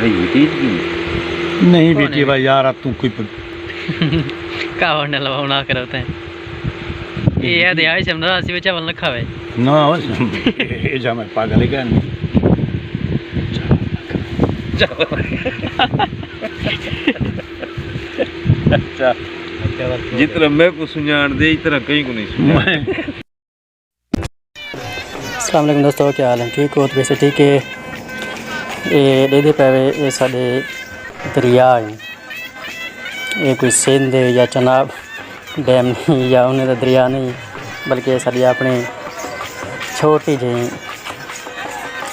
नहीं बेटी भाई यार, अब तू कोई का होने लगा ना करते हैं ये याद है से हमरा सी बच्चा बन रखा है ना ये जा मैं पागल है क्या अच्छा जितना मैं को सुझाण दे इतना कहीं को नहीं सुझाण। अस्सलाम वालेकुम दोस्तों, क्या हाल है? ठीक हो? तो वैसे ठीक है। ये दे पे ये साढ़े दरिया है, ये कोई सिंध या चनाब डैम नहीं या उन्हें तो दरिया नहीं, बल्कि ये साड़ी अपने छोटी जी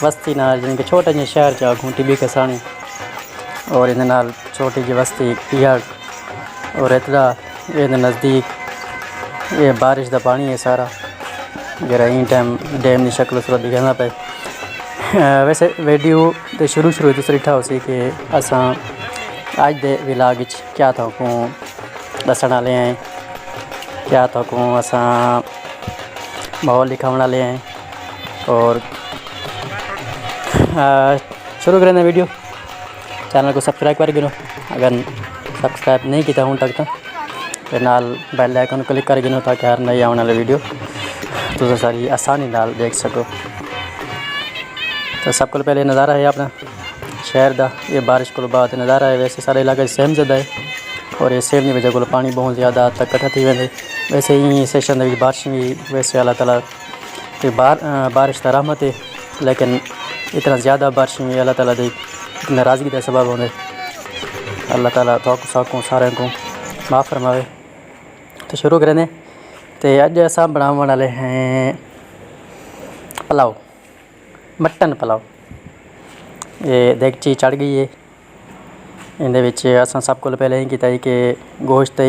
बस्ती नाल जिनके छोटे जे शहर चा घूटी भी कसानी और इन नाल छोटी जी बस्ती पियाड़ और इतना ये नज़दीक ये बारिश का पानी है सारा जरा इन टाइम डैम की शक्ल सूरत दिखाना पे। वैसे वीडियो तो शुरू तो ॾिठा होसी कि असां अज दे विलाग क्या था को दसण वाले हैं, क्या था को असां माहौल दिखाने वाले हैं और शुरू करें वीडियो। चैनल को सब्सक्राइब कर गिनो अगर सब्सक्राइब नहीं किया हूँ तक तो नाल बेल आइकन क्लिक कर गिनो ताकि हर नई आने वाली वीडियो तो सारी आसानी नाल देख सको। तो सब को पहले नज़ारा है अपना शहर का, ये बारिश को बाद नज़ारा है। वैसे सारे इलाके सेम ज़्यादा है और ये सेम की वजह को पानी बहुत ज़्यादा तक कट्ठा थी वेंदे। वैसे ही सेशन में बारिश भी वैसे अल्लाह ताला की बारिश का रहमत है, लेकिन इतना ज़्यादा बारिश भी अल्लाह ताला की नाराज़गी का सबब होंगे। अल्लाह ताला तो साकों सारे को माफ़ फरमावे। तो शुरू करें तो अज असां बनाने वाले हैं पुलाव, मटन पुलाव। ये देगची चढ़ गई है, इन्हें असां सब को पहले ही किया कि गोश्त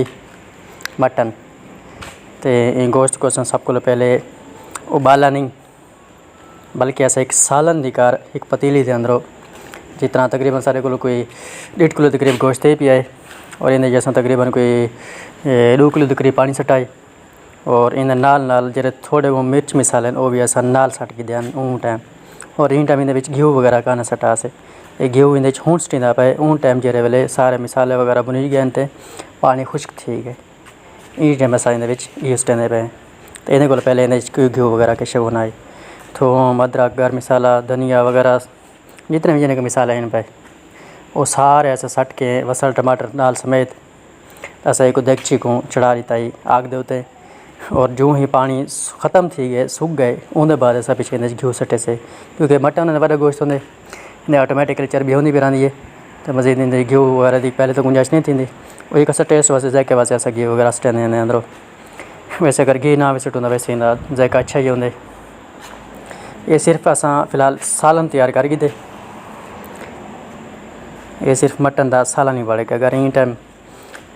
मटन तो गोश्त को असां सब को पहले उबाला नहीं बल्कि ऐसा एक सालन दी कार एक पतीली के अंदरों जितना तकरीबन सारे को कोई 1.5 किलो तकरीब गोश्त पिया है और इन्हें जैसा तकरीबन कोई 2 किलो तकरीब पानी सटाए और इन नाल नाल जरे थोड़े वो मिर्च मिसाले वो भी ऐसा नाल सट के ध्यान ऊँ टाइम और इन टाइम इन घी वगैरह का सटा से ये घी इन हूँ सटींदा पे ऊँ टाइम जेरे वेले सारे मिसाले वगैरह बुनी गए थे पानी खुश्क थी गए इन टाइम अस घी सटेंदे पे तो इन को पहले इन घी वगैरह किश बनाए थूम अदरक गर्म मसाला धनिया वगैरह जितने भी जिन्हें मिसाले इन पे वो सारे ऐसे सट के वसल टमाटर नाल समेत ऐसा एक देगची को चढ़ा दी ताई आग दे उते और जो ही पानी ख़त्म थी गए सूख गए उनके बाद ऐसा पीछे घी सटे से क्योंकि मटन वॾा गोश्त होंगे इन्हें ऑटोमेटिकली चर्बी होंदी भी रहंदी है तो मज़ीद इन घी वगैरह की पहले तो गुंजाइश नहीं थी वही कसा टेस्ट वास्ते जायके वास्ते ऐसा घी वगैरह सटेंदे इन अंदरों। वैसे अगर घी ना भी सटूंदा वैसे इंदा जायका अच्छा ही होंगे। ये सिर्फ असां फ़िलहाल सालन तैयार कर गए ये सिर्फ मटन का सालन ही बड़े अगर इन टाइम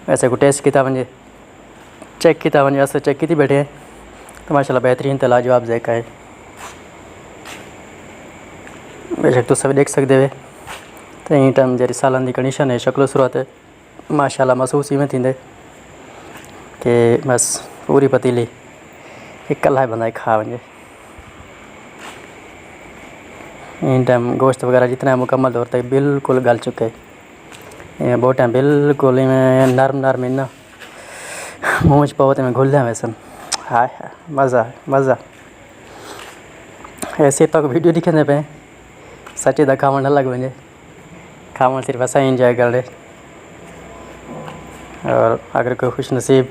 वैसे को टेस्ट किया वजे चेक किया वजे अस चेक की बैठे तो माशाल्लाह बेहतरीन तो लाजवाब जायका है। बेशक तो सब देख सकते हुए तो इन टाइम जी सालन की कंडीशन है शक्ल सूरत है माशाल्लाह महसूस इवें थींदे कि बस पूरी पतीली एक कल्हा बनाए खा वजे। इन टाइम गोश्त वगैरह जितना मुकम्मल तौर तक बिल्कुल गल चुके हैं बहुत टाइम बिल्कुल में नरम नरम इन्ना मुँह च पाओ तो मैं घुल वैसन हाय हाय मज़ा मज़ा। ऐसे तक वीडियो दिखे पे सच्ची तो खावन अलग वजे खावन सिर्फ असा इंजॉय कर रहे और अगर कोई खुश नसीब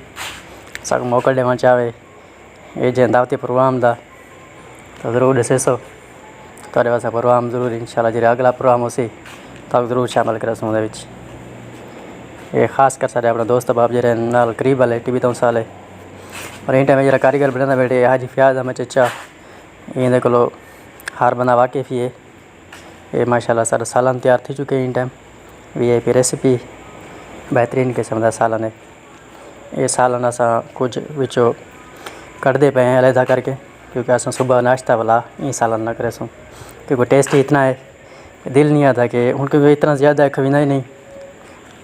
सब मौका देना चाहे ये जो दावती प्रोग्राम का तो ज़रूर दसे सो थोड़े वास्ते प्रोग्राम जरूर इंशाल्लाह जो अगला प्रोग्राम उसी तब जरूर शामिल करसूँ ये खास कर सारे अपने दोस्त बाप जरे नाल करीब वाले टीवी तो साल है और इन टाइम जरा कारीगर बना बैठे हाजी फ्याज अहमद चचा इन को हार बना वाकिफ़ ही है ये माशाल्लाह सारा सालन तैयार थी चुके इन टाइम VIP रेसिपी बेहतरीन किस्म का सालन है। ये सालन अस कुछ विचों कटते पे हैं अलहदा करके क्योंकि अस सुबह नाश्ता वाला ये सालन ना करे क्योंकि टेस्ट ही इतना है दिल नहीं आता कि हूँ क्योंकि इतना ज़्यादा खवीना ही नहीं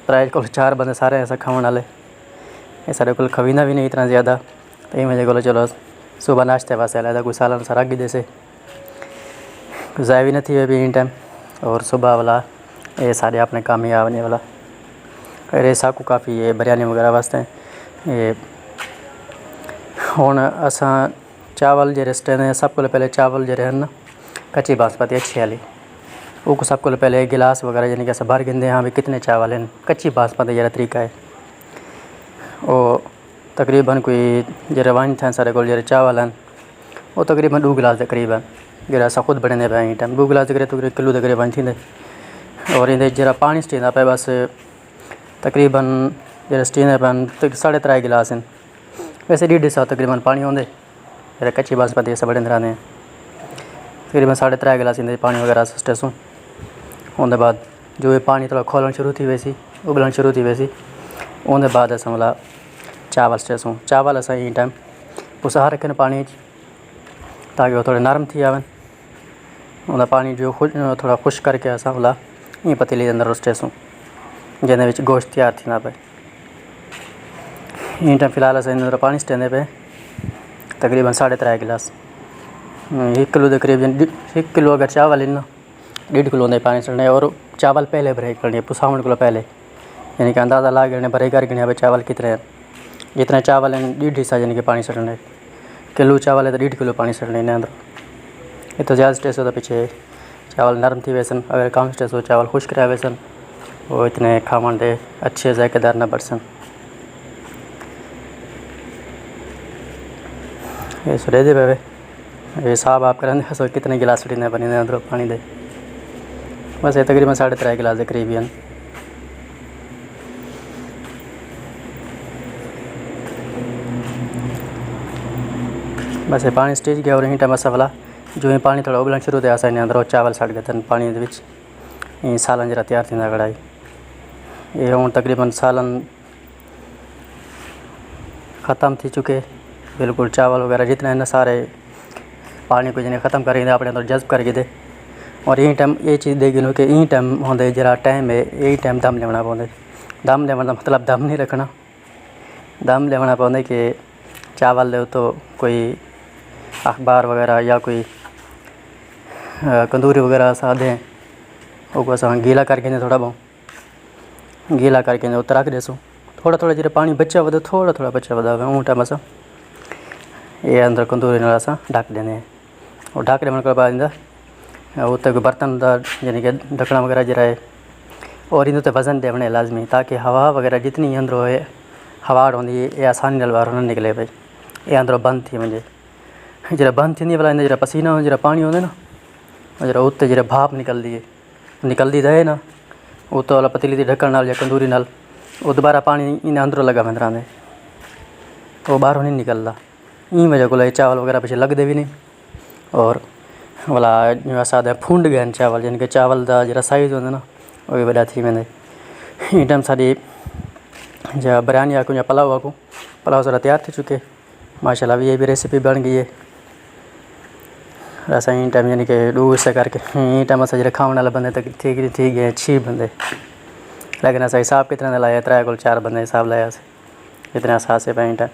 प्राइज को 4 बंदे सारे ऐसा खाने वाले ये सारे को खवीना भी नहीं इतना ज़्यादा तो ये वजह को चलो सुबह नाश्ते वास्ते अलहदा कोई सालन सा रख दे से ज़ाय भी नहीं थी अभी इन टाइम और सुबह वाला ये सारे अपने काम ही आने वाला। अरे साकू काफ़ी ये बिरयानी वगैरह वास्ते ये हुण असां चावल जे स्टेन है सब को पहले चावल जे हैं ना कच्ची बासमती अच्छी वाली वो सब को पहले गिलास वगैरह यानी कि अस भर गिनते हाँ भी कितने चावल हैं। कच्ची बासमती जरा तरीका है वो तकरीबन कोई जरा वन थे सारे को जरा चावल हैं वो तकरीबन 2 गिलास तकरीबन जरा अस खुद बने पे टाइम 2 गिलास तकरीबन किलो तकरीबन थी। और इन जरा पानी स्टींदा पे बस तकरीबन जरा स्टींदा पे 3.5 गिलास हैं। वैसे 1.5 सौ तकरीबन पानी होंगे जरा कच्ची बासमती ऐसे बड़े रहते हैं तकरीबन 3.5 गिलास इंदे पानी वगैरह स्टेसों उनके बाद जो ये पानी थोड़ा खोलन शुरू थी वैसी उबलन शुरू थी वैसी उनके बाद अस मतलब चावल स्टेसों चावल अस ये टाइम पुसा रखें पानी ताकि वो थोड़े नरम थी आवन उनका पानी जो थोड़ा खुश करके अस मतलब ये पतीली के अंदर स्टेसों जिन्हें गोश्त तैयार थी ना पे ये टाइम फिलहाल अस अंदर पानी स्टेंदे पे तकरीबन 3.5 गिलास 1 किलो तकरीबन 1 किलो अगर चावल है ना 1.5 किलो होंगे पानी चढ़ने। और चावल पहले भरे करनी पुसावन को पहले यानी कि अंदाज़ा ला गिने भरे कर गिने चावल कितने हैं। जितने चावल हैं 1.5 हिस्सा यानी कि पानी चढ़ने किलो चावल है तो 1.5 किलो पानी चढ़ने इन्हें अंदर ये तो ज़्यादा स्टेस होता पीछे चावल नरम थी वैसन अगर कम स्टेस हो चावल खुश्क रहे वैसन वो इतने खावन दे अच्छे जायकेदार न बरसन। ये सुरे दे पे ये साहब आप करें सो कितने गिलास ने बनी अंदर पानी दे बस ये तकरीबन 3.5 गिलास के करीब हैं। बस ये पानी स्टेज गया और यहीं टाइम अस वाला जो ये पानी थोड़ा उबलन शुरू थे अस अंदर चावल सड़ गए थे पानी ये सालन जरा तैयार थी कढ़ाई ये हूँ तकरीबन सालन ख़त्म थी चुके बिल्कुल चावल वगैरह जितने हैं सारे पानी को जिन्हें ख़त्म करेंगे अपने अंदर जज्ब करके दे। और यही टाइम ये चीज़ देगी कि यही टाइम होंगे जरा टाइम है यही टाइम दम लेना पौधे दम लेने का मतलब दम नहीं रखना दम लेना पौधे कि चावल ले तो कोई अखबार वगैरह या कोई कंदूरी वगैरह साधे वो अस गीला करके थोड़ा बहुत गीला करके उतर रख देसो थोड़ा थोड़ा जरा पानी बचा वो थोड़ा थोड़ा बचा वधा वो टाइम अस ये अंदर कंदूरी नाल अस ढक देने और ढक देने के बाद उत्ते कोई बर्तन का यानी कि ढकना वगैरह जरा है। और इन वजन देने लाजमी ताकि हवा वगैरह जितनी अंदर होए हवा होंगी ये आसानी नाल बाहर न निकले भाई ये अंदरों बंद थी वजे जरा बंद थी वाला जरा पसीना जरा पानी होंगे ना जरा उत्ते जरा भाप निकलती रहे ना उत्ते वाला पतीली के ढक्कन नाल या कंदूरी नाल वो दोबारा पानी इन अंदरों लगा बंद रहते वो बाहरों नहीं निकलता इन वजह को चावल वगैरह पीछे लगते भी नहीं। और वाला असाद फूंड गए चावल यानी कि चावल का जरा साइज़ होंगे ना वो भी वड्डा थी वेंदे। ये टाइम साड़ी जा बिरयानी आकूँ या पुलाव सारा तैयार थी चुके माशाल्लाह भी ये भी रेसिपी बन गई है। अस इन टाइम यानी कि 2 हिस्से करके इन टाइम अस जो खाने वाला बंदे तक ठीक गए 6 बंदे लेकिन अस हिसाब कितने लाया 3 को 4 बंदे हिसाब लाया इतने असास पे इन टाइम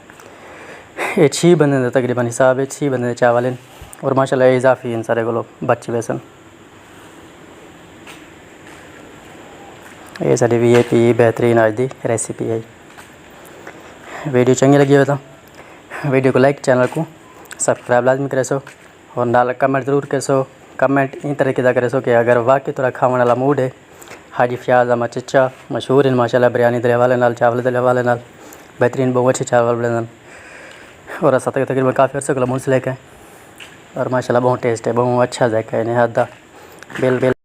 ये 6 बंदे तकरीबन हिसाब है 6 बंदे चावल हैं। और माशाल्लाह इजाफी इन सारे को बच वैसन ये सारी VIP बेहतरीन आज की रेसिपी है। वीडियो चंगी लगी हो तो वीडियो को लाइक चैनल को सब्सक्राइब लाजमी करे सो और नाल कमेंट ज़रूर करे सो। कमेंट इन तरीके का करे सो कि अगर वाकई थोड़ा खाने वाला मूड है हाजी फयाज अहमद चचा मशहूर हैं माशाल्लाह बिरयानी के हवाले नाल चावल के हवाले नाल बेहतरीन बहुत अच्छे चावल बने और अस तकरीबन काफ़ी अर्से को मुंह से लेके और माशाल्लाह बहुत टेस्ट है बहुत अच्छा जायका है नहायत बिल